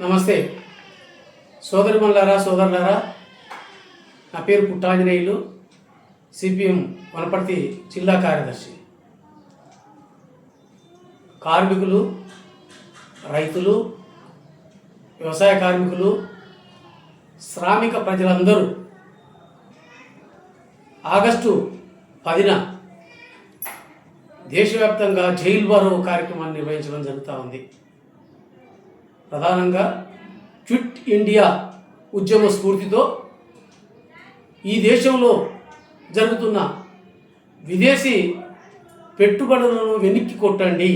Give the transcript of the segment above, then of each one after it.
నమస్తే సోదరిమణులారా సోదరులారా, నా పేరు పుట్టాంజనేయులు, సిపిఎం వనపర్తి జిల్లా కార్యదర్శి. కార్మికులు, రైతులు, వ్యవసాయ కార్మికులు, శ్రామిక ప్రజలందరూ ఆగస్టు 10న దేశవ్యాప్తంగా జైలు బారో కార్యక్రమాన్ని నిర్వహించడం జరుగుతూ ఉంది. ప్రధానంగా క్విట్ ఇండియా ఉద్యమ స్ఫూర్తితో ఈ దేశంలో జరుగుతున్న విదేశీ పెట్టుబడులను వెనక్కి కొట్టండి.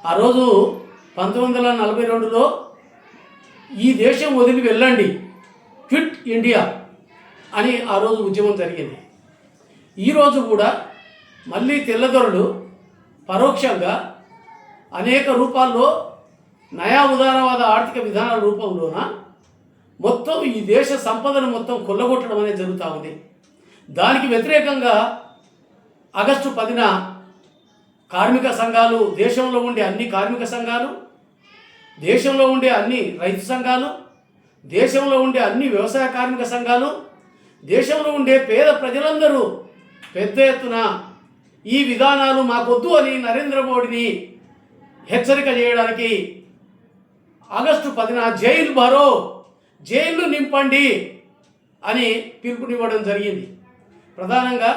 ఆ రోజు 1942లో ఈ దేశం వదిలి వెళ్ళండి, క్విట్ ఇండియా అని ఆ రోజు ఉద్యమం జరిగింది. ఈరోజు కూడా మళ్ళీ తెల్లదొరలు పరోక్షంగా అనేక రూపాల్లో నయా ఉదారవాద ఆర్థిక విధానాల రూపంలోన మొత్తం ఈ దేశ సంపదను మొత్తం కొల్లగొట్టడం అనేది జరుగుతూ ఉంది. దానికి వ్యతిరేకంగా ఆగస్టు 10న కార్మిక సంఘాలు, దేశంలో ఉండే అన్ని కార్మిక సంఘాలు, దేశంలో ఉండే అన్ని రైతు సంఘాలు, దేశంలో ఉండే అన్ని వ్యవసాయ కార్మిక సంఘాలు, దేశంలో ఉండే పేద ప్రజలందరూ పెద్ద ఎత్తున ఈ విధానాలు మాకొద్దు అని నరేంద్ర మోడీని హెచ్చరిక చేయడానికి ఆగస్టు 10న జైలు బారో, జైలు నింపండి అని పిలుపునివ్వడం జరిగింది. ప్రధానంగా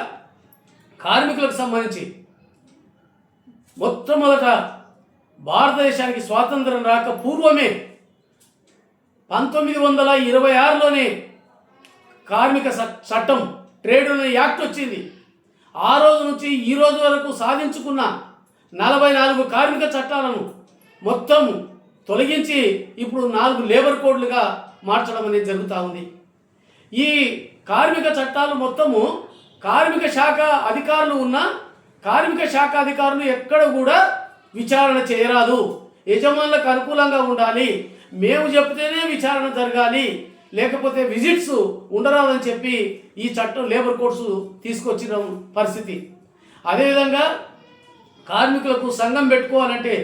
కార్మికులకు సంబంధించి మొట్టమొదట భారతదేశానికి స్వాతంత్రం రాక పూర్వమే 1926లోనే కార్మిక చట్టం, ట్రేడ్ యూనియన్ యాక్ట్ వచ్చింది. ఆ రోజు నుంచి ఈ రోజు వరకు సాధించుకున్న 44 కార్మిక చట్టాలను మొత్తం తొలగించి ఇప్పుడు 4 లేబర్ కోడ్లుగా మార్చడం అనేది జరుగుతూ ఉంది. ఈ కార్మిక చట్టాలు మొత్తము కార్మిక శాఖ అధికారులు ఉన్న కార్మిక శాఖ అధికారులు ఎక్కడ కూడా విచారణ చేయరాదు, యజమానులకు అనుకూలంగా ఉండాలి, మేము చెప్తేనే విచారణ జరగాలి, లేకపోతే విజిట్స్ ఉండరాదని చెప్పి ఈ చట్టం లేబర్ కోడ్స్ తీసుకొచ్చిన పరిస్థితి. అదేవిధంగా కార్మికులకు సంఘం పెట్టుకోవాలంటే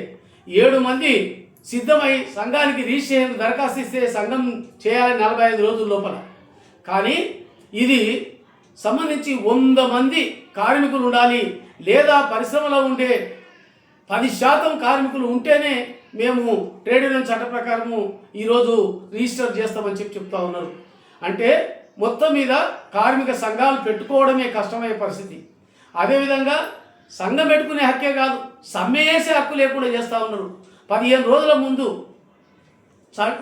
7 మంది సిద్ధమై సంఘానికి రిజిస్ట్రేషన్ దరఖాస్తు ఇస్తే సంఘం చేయాలి 45 రోజుల లోపల. కానీ ఇది సంబంధించి 100 మంది కార్మికులు ఉండాలి, లేదా పరిశ్రమలో ఉండే 10% కార్మికులు ఉంటేనే మేము ట్రేడ్ యూనియన్ చట్ట ప్రకారము ఈరోజు రిజిస్టర్ చేస్తామని చెప్తా ఉన్నారు. అంటే మొత్తం మీద కార్మిక సంఘాలు పెట్టుకోవడమే కష్టమయ్యే పరిస్థితి. అదేవిధంగా సంఘం పెట్టుకునే హక్కే కాదు, సమ్మె చేసే హక్కు లేకుండా చేస్తూ ఉన్నారు. 15 రోజుల ముందు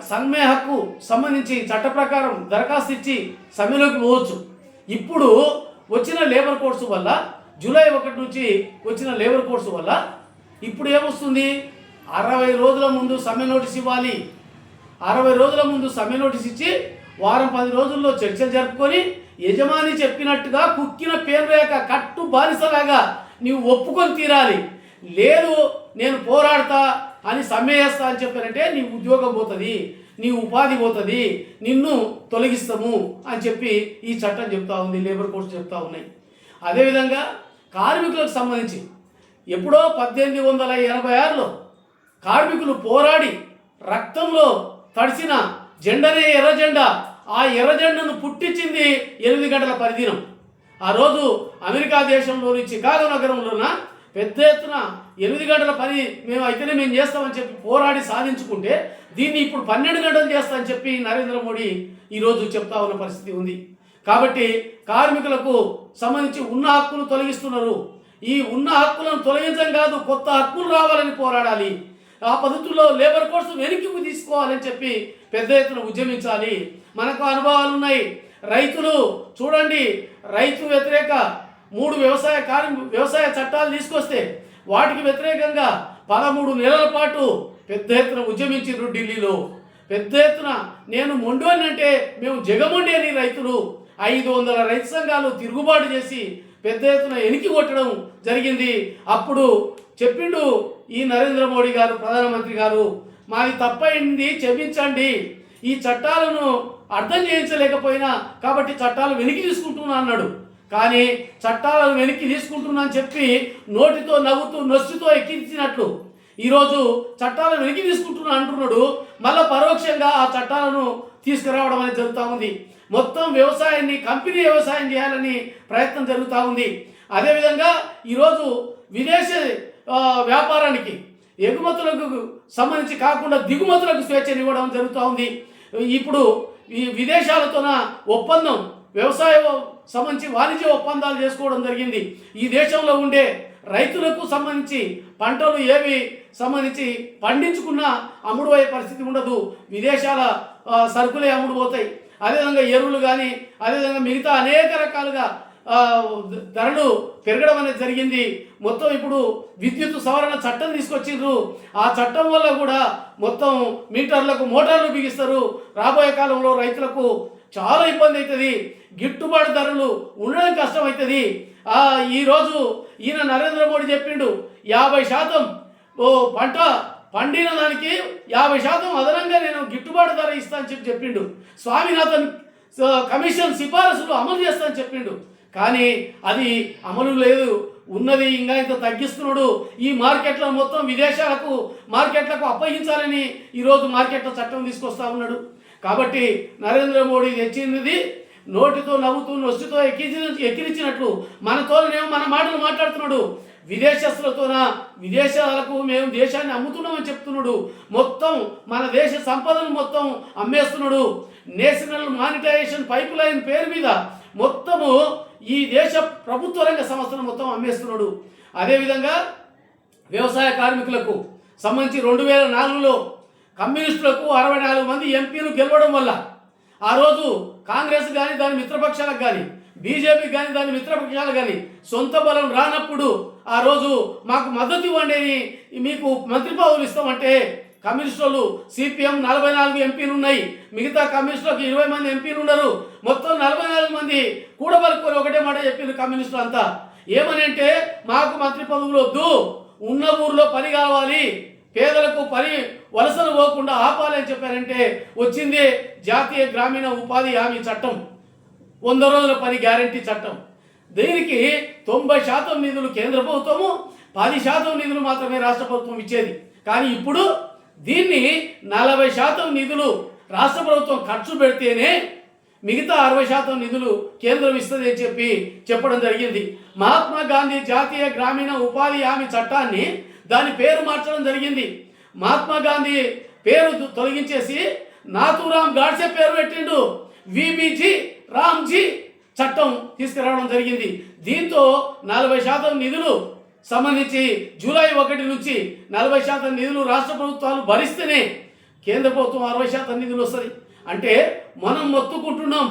సమ్మె హక్కు సంబంధించి చట్ట ప్రకారం దరఖాస్తు ఇచ్చి సమ్మెలోకి పోవచ్చు. ఇప్పుడు వచ్చిన లేబర్ కోడ్స్ వల్ల, జూలై 1 నుంచి వచ్చిన లేబర్ కోడ్స్ వల్ల ఇప్పుడు ఏమొస్తుంది, 60 రోజుల ముందు సమ్మె నోటీస్ ఇవ్వాలి. 60 రోజుల ముందు సమ్మె నోటీస్ ఇచ్చి వారం 10 రోజుల్లో చర్చలు జరుపుకొని యజమాని చెప్పినట్టుగా కుక్కిన పేరు రేఖ కట్టు బానిసలాగా నీవు ఒప్పుకొని తీరాలి. లేదు నేను పోరాడతా అని సమ్మె చేస్తా అని చెప్పారంటే నీ ఉద్యోగం పోతుంది, నీ ఉపాధి పోతుంది, నిన్ను తొలగిస్తాము అని చెప్పి ఈ చట్టం చెప్తా ఉంది, లేబర్ కోడ్స్ చెప్తా ఉన్నాయి. అదేవిధంగా కార్మికులకు సంబంధించి ఎప్పుడో 1886లో కార్మికులు పోరాడి రక్తంలో తడిసిన జెండనే ఎర్ర జెండా, ఆ ఎర్ర జెండాను పుట్టించింది 8 గంటల పరిదినం. ఆ రోజు అమెరికా దేశంలోని చికాగో నగరంలోన పెద్ద ఎత్తున 8 గంటల పని మేము చేస్తామని చెప్పి పోరాడి సాధించుకుంటే దీన్ని ఇప్పుడు 12 గంటలు చేస్తామని చెప్పి నరేంద్ర మోడీ ఈరోజు చెప్తా ఉన్న పరిస్థితి ఉంది. కాబట్టి కార్మికులకు సంబంధించి ఉన్న హక్కులు తొలగిస్తున్నారు. ఈ ఉన్న హక్కులను తొలగించడం కాదు, కొత్త హక్కులు రావాలని పోరాడాలి. ఆ పద్ధతుల్లో లేబర్ కోడ్స్ వెనక్కి తీసుకోవాలని చెప్పి పెద్ద ఎత్తున ఉద్యమించాలి. మనకు అనుభవాలు ఉన్నాయి. రైతులు చూడండి, రైతు వ్యతిరేక 3 వ్యవసాయ చట్టాలు తీసుకొస్తే వాటికి వ్యతిరేకంగా 13 నెలల పాటు పెద్ద ఎత్తున ఉద్యమించారు ఢిల్లీలో. పెద్ద ఎత్తున నేను మొండోని అంటే మేము జగమొండి అని రైతులు 500 రైతు సంఘాలు తిరుగుబాటు చేసి పెద్ద ఎత్తున ఎనికి కొట్టడం జరిగింది. అప్పుడు చెప్పిండు ఈ నరేంద్ర మోడీ గారు, ప్రధానమంత్రి గారు, మాది తప్పైంది క్షమించండి, ఈ చట్టాలను అర్థం చేయించలేకపోయినా కాబట్టి చట్టాలు వెనక్కి తీసుకుంటున్నా అన్నాడు. కానీ చట్టాలను వెనక్కి తీసుకుంటున్నా అని చెప్పి నోటితో నవ్వుతూ నొస్సుతో ఎక్కించినట్లు ఈరోజు చట్టాలను వెనక్కి తీసుకుంటున్నా అంటున్నాడు. మళ్ళీ పరోక్షంగా ఆ చట్టాలను తీసుకురావడం అనేది జరుగుతూ ఉంది. మొత్తం వ్యవసాయాన్ని కంపెనీ వ్యవసాయం చేయాలని ప్రయత్నం జరుగుతూ ఉంది. అదేవిధంగా ఈరోజు విదేశీ వ్యాపారానికి ఎగుమతులకు సంబంధించి కాకుండా దిగుమతులకు స్వేచ్ఛనివ్వడం జరుగుతూ ఉంది. ఇప్పుడు ఈ విదేశాలతోన ఒప్పందం వ్యవసాయ సంబంధించి వాణిజ్య ఒప్పందాలు చేసుకోవడం జరిగింది. ఈ దేశంలో ఉండే రైతులకు సంబంధించి పంటలు ఏవి సంబంధించి పండించుకున్న అమ్ముడు అయ్యే పరిస్థితి ఉండదు. విదేశాల సరుకులే అమ్ముడు పోతాయి. అదేవిధంగా ఎరువులు కానీ అదేవిధంగా మిగతా అనేక రకాలుగా ధరలు పెరగడం అనేది జరిగింది. మొత్తం ఇప్పుడు విద్యుత్ సవరణ చట్టం తీసుకొచ్చిండ్రు. ఆ చట్టం వల్ల కూడా మొత్తం మీటర్లకు మోటార్లు బిగిస్తారు. రాబోయే కాలంలో రైతులకు చాలా ఇబ్బంది అవుతుంది. గిట్టుబాటు ధరలు ఉండడం కష్టమవుతుంది. ఈరోజు ఈయన నరేంద్ర మోడీ చెప్పిండు 50% పంట పండిన దానికి 50% అదనంగా నేను గిట్టుబాటు ధర ఇస్తానని చెప్పిండు. స్వామినాథన్ కమిషన్ సిఫారసులు అమలు చేస్తానని చెప్పిండు. కానీ అది అమలు లేదు. ఉన్నది ఇంకా ఇంత తగ్గిస్తున్నాడు. ఈ మార్కెట్లో మొత్తం విదేశాలకు మార్కెట్లకు అప్పగించాలని ఈరోజు మార్కెట్ల చట్టం తీసుకొస్తా ఉన్నాడు. కాబట్టి నరేంద్ర మోడీ తెచ్చినది నోటితో నవ్వుతూ నొస్టితో ఎక్కిరించినట్లు మనతోనేమో మన మాటలు మాట్లాడుతున్నాడు. విదేశస్తులతోన విదేశాలకు మేము దేశాన్ని అమ్ముతున్నామని చెప్తున్నాడు. మొత్తం మన దేశ సంపదను మొత్తం అమ్మేస్తున్నాడు. నేషనల్ మానిటైజేషన్ పైప్ లైన్ పేరు మీద మొత్తము ఈ దేశ ప్రభుత్వ రంగ సంస్థను మొత్తం అమ్మేస్తున్నాడు. అదేవిధంగా వ్యవసాయ కార్మికులకు సంబంధించి 2004లో కమ్యూనిస్టులకు 64 మంది ఎంపీలు గెలవడం వల్ల ఆ రోజు కాంగ్రెస్ కానీ దాని మిత్రపక్షాలకు కానీ బీజేపీ కానీ దాని మిత్రపక్షాలు కానీ సొంత బలం రానప్పుడు ఆ రోజు మాకు మద్దతు ఇవ్వండి, మీకు మంత్రి పదవులు ఇస్తామంటే కమ్యూనిస్టులు సిపిఎం 44 ఎంపీలు ఉన్నాయి. మిగతా కమ్యూనిస్టులకు 20 మంది ఎంపీలు ఉన్నారు. మొత్తం 44 మంది కూడబలుకొని ఒకటే మాట చెప్పారు కమ్యూనిస్టులు అంతా. ఏమని అంటే మాకు మంత్రి పదవులు వద్దు, ఉన్న ఊర్లో పని కావాలి, పేదలకు పని వలసలు పోకుండా ఆపాలి అని చెప్పారంటే వచ్చింది జాతీయ గ్రామీణ ఉపాధి హామీ చట్టం, 100 రోజుల పని గ్యారంటీ చట్టం. దీనికి 90% నిధులు కేంద్ర ప్రభుత్వము, 10% నిధులు మాత్రమే రాష్ట్ర ప్రభుత్వం ఇచ్చేది. కానీ ఇప్పుడు దీన్ని 40% నిధులు రాష్ట్ర ప్రభుత్వం ఖర్చు పెడితేనే మిగతా 60% నిధులు కేంద్రం ఇస్తుంది అని చెప్పడం జరిగింది. మహాత్మా గాంధీ జాతీయ గ్రామీణ ఉపాధి హామీ చట్టాన్ని దాని పేరు మార్చడం జరిగింది. మహాత్మా గాంధీ పేరు తొలగించేసి నాథూరామ్ గాడ్సే పేరు పెట్టిండు. విబిజీ రామ్జీ చట్టం తీసుకురావడం జరిగింది. దీంతో 40% నిధులు సంబంధించి జూలై 1 నుంచి 40% నిధులు రాష్ట్ర ప్రభుత్వాలు భరిస్తేనే కేంద్ర ప్రభుత్వం 60% నిధులు వస్తుంది. అంటే మనం మొత్తుకుంటున్నాం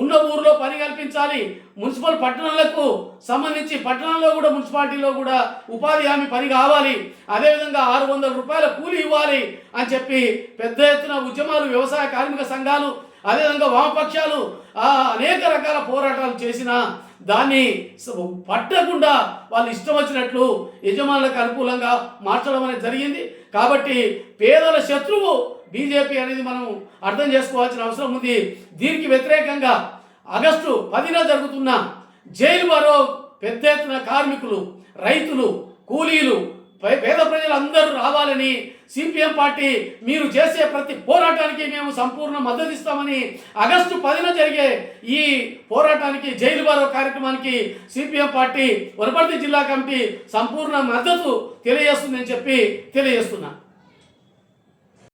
ఉన్న ఊరిలో పని కల్పించాలి. మున్సిపల్ పట్టణాలకు సంబంధించి పట్టణంలో కూడా మున్సిపాలిటీలో కూడా ఉపాధి హామీ పని కావాలి. అదేవిధంగా 600 రూపాయల కూలి ఇవ్వాలి అని చెప్పి పెద్ద ఎత్తున ఉద్యమాలు వ్యవసాయ కార్మిక సంఘాలు అదేవిధంగా వామపక్షాలు అనేక రకాల పోరాటాలు చేసినా దాన్ని పట్టకుండా వాళ్ళు ఇష్టం వచ్చినట్లు యజమానులకు అనుకూలంగా మార్చడం అనేది జరిగింది. కాబట్టి పేదల శత్రువు బీజేపీ అనేది మనం అర్థం చేసుకోవాల్సిన అవసరం ఉంది. దీనికి వ్యతిరేకంగా ఆగస్టు 10న జరుగుతున్న జైలు వారో పెద్ద ఎత్తున కార్మికులు, రైతులు, కూలీలు, పేద ప్రజలందరూ రావాలని సిపిఎం పార్టీ మీరు చేసే ప్రతి పోరాటానికి మేము సంపూర్ణ మద్దతు ఇస్తామని ఆగస్టు 10న జరిగే ఈ పోరాటానికి జైలు బారో కార్యక్రమానికి సిపిఎం పార్టీ వనపర్తి జిల్లా కమిటీ సంపూర్ణ మద్దతు తెలియజేస్తుందని చెప్పి తెలియజేస్తున్నా.